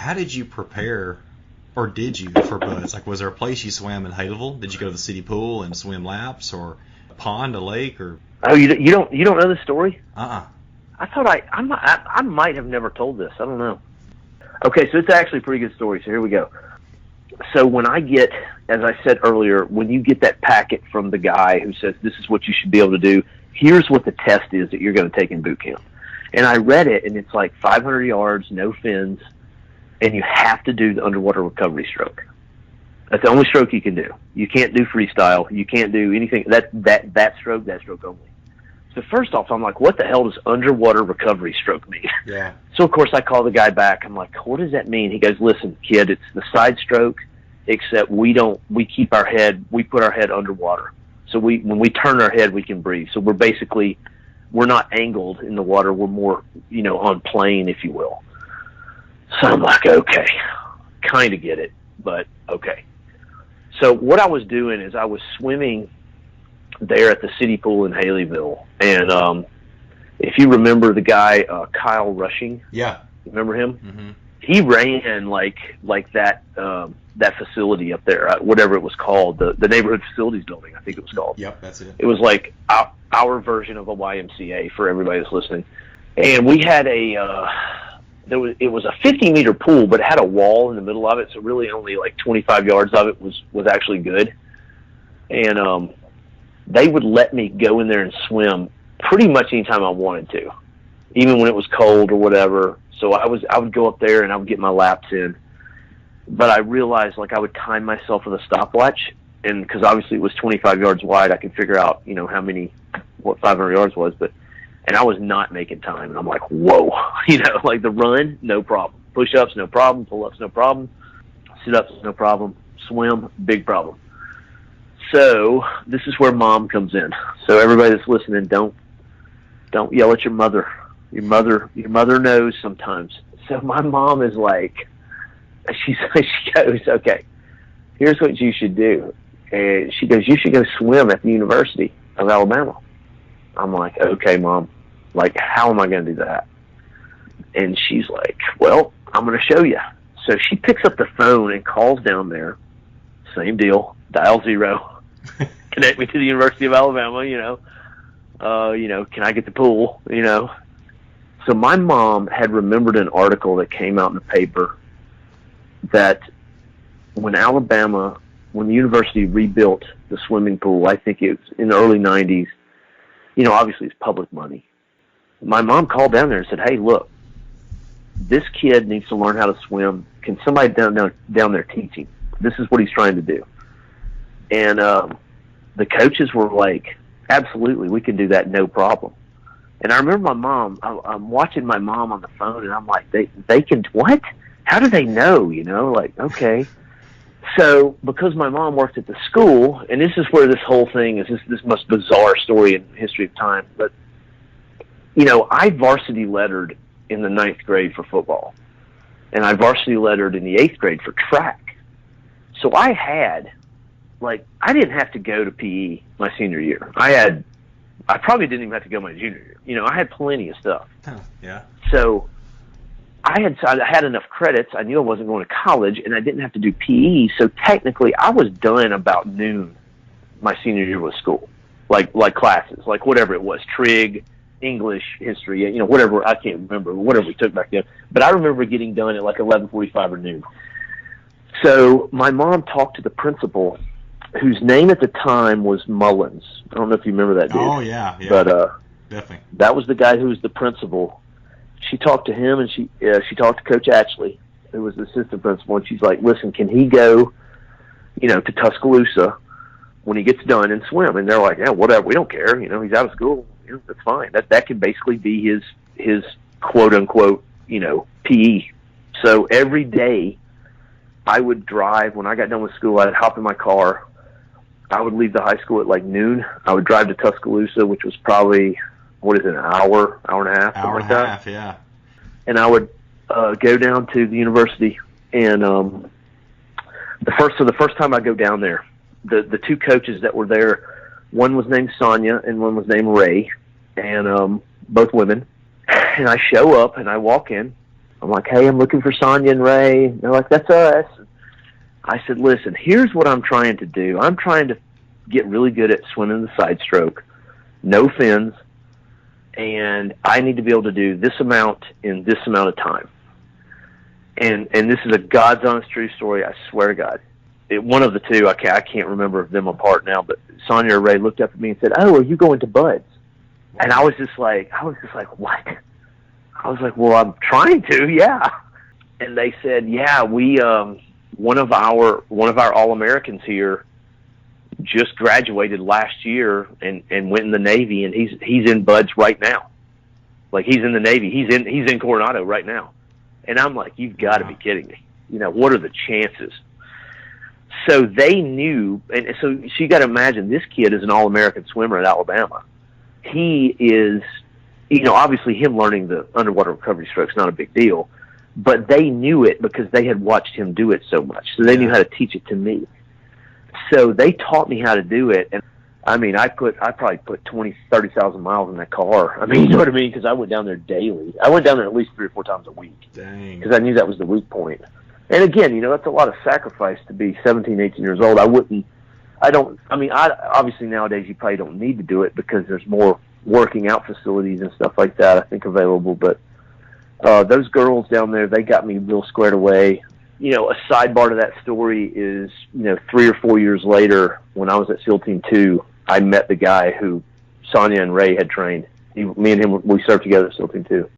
how did you prepare, or did you, for buzz? Like, was there a place you swam in Haleville? Did you go to the city pool and swim laps, or a pond, a lake, or? Oh, you don't know the story? Uh-uh. I might have never told this. I don't know. Okay, so it's actually a pretty good story. So here we go. So when I get, as I said earlier, when you get that packet from the guy who says this is what you should be able to do, here's what the test is that you're going to take in boot camp. And I read it, and it's like 500 yards, no fins, and you have to do the underwater recovery stroke. That's the only stroke you can do. You can't do freestyle. You can't do anything. That stroke only. So first off, I'm like, what the hell does underwater recovery stroke mean? Yeah. So, of course, I call the guy back. I'm like, what does that mean? He goes, listen, kid, it's the side stroke, except we put our head underwater. So when we turn our head, we can breathe. So we're not angled in the water. We're more, on plane, if you will. So I'm like, okay, kind of get it, but okay. So what I was doing is I was swimming there at the city pool in Haleyville, and if you remember the guy Kyle Rushing, yeah, remember him? Mm-hmm. He ran like that facility up there, whatever it was called, the neighborhood facilities building, I think it was called. Yep, that's it. It was like our version of a YMCA for everybody that's listening, and we had it was a 50-meter pool, but it had a wall in the middle of it, so really only like 25 yards of it was actually good, and they would let me go in there and swim pretty much anytime I wanted to, even when it was cold or whatever. So I would go up there and I would get my laps in. But I realized, like, I would time myself with a stopwatch, and because obviously it was 25 yards wide, I could figure out, what 500 yards was. And I was not making time. And I'm like, whoa, like the run, no problem. Push-ups, no problem. Pull-ups, no problem. Sit-ups, no problem. Swim, big problem. So this is where Mom comes in. So everybody that's listening, don't yell at your mother. Your mother knows sometimes. So my mom is like, she goes, okay, here's what you should do. And she goes, you should go swim at the University of Alabama. I'm like, okay, Mom. Like, how am I going to do that? And she's like, well, I'm going to show you. So she picks up the phone and calls down there. Same deal. Dial 0. Connect me to the University of Alabama, can I get the pool, So my mom had remembered an article that came out in the paper that when the university rebuilt the swimming pool, I think it was in the early 90s, obviously it's public money. My mom called down there and said, hey, look, this kid needs to learn how to swim. Can somebody down there teach him? This is what he's trying to do. And the coaches were like, absolutely, we can do that, no problem. And I remember my mom, I'm watching my mom on the phone, and I'm like, they can, what? How do they know, Like, okay. So because my mom worked at the school, and this is where this whole thing is, this most bizarre story in the history of time, but, I varsity lettered in the 9th grade for football, and I varsity lettered in the 8th grade for track. So I didn't have to go to PE my senior year. I probably didn't even have to go my junior year. I had plenty of stuff. Yeah. So I had enough credits. I knew I wasn't going to college, and I didn't have to do PE. So technically, I was done about noon my senior year with school, like classes, like whatever it was, trig, English, history, whatever. I can't remember whatever we took back then. But I remember getting done at like 11:45 or noon. So my mom talked to the principal, whose name at the time was Mullins. I don't know if you remember that dude. Oh, yeah. But definitely. That was the guy who was the principal. She talked to him, and she talked to Coach Ashley, who was the assistant principal, and she's like, listen, can he go, to Tuscaloosa when he gets done and swim? And they're like, yeah, whatever, we don't care. He's out of school. That's fine. That can basically be his quote-unquote, PE. So every day I would drive. When I got done with school, I'd hop in my car. I would leave the high school at like noon. I would drive to Tuscaloosa, which was probably, an hour and a half? Hour and a half, yeah. And I would go down to the university. And the first time I go down there, the two coaches that were there, one was named Sonia and one was named Ray, and both women. And I show up and I walk in. I'm like, hey, I'm looking for Sonia and Ray. They're like, that's us. I said, listen, here's what I'm trying to do. I'm trying to get really good at swimming the side stroke, no fins, and I need to be able to do this amount in this amount of time. And this is a God's honest true story, I swear to God. One of the two, I can't remember them apart now, but Sonia or Ray looked up at me and said, oh, are you going to Bud's? And I was just like, what? I was like, well, I'm trying to, yeah. And they said, yeah, we, one of our All-Americans here just graduated last year and went in the Navy, and he's in Bud's right now. Like, he's in the Navy. He's in Coronado right now. And I'm like, you've got to be kidding me. You know, what are the chances? So they knew, and so you got to imagine, this kid is an All-American swimmer at Alabama. He is, you know, obviously him learning the underwater recovery stroke is not a big deal, but they knew it because they had watched him do it so much. So they knew how to teach it to me. So they taught me how to do it, and I mean, I probably put 30,000 miles in that car. I mean, you know what I mean? Because I went down there daily. I went down there at least 3 or 4 times a week. Dang. Because I knew that was the weak point. And again, you know, that's a lot of sacrifice to be 17, 18 years old. Obviously nowadays you probably don't need to do it because there's more working out facilities and stuff like that, I think, available. But those girls down there, they got me real squared away. You know, a sidebar to that story is, you know, 3 or 4 years later, when I was at SEAL Team 2, I met the guy who Sonia and Ray had trained. Me and him, we served together at SEAL Team 2.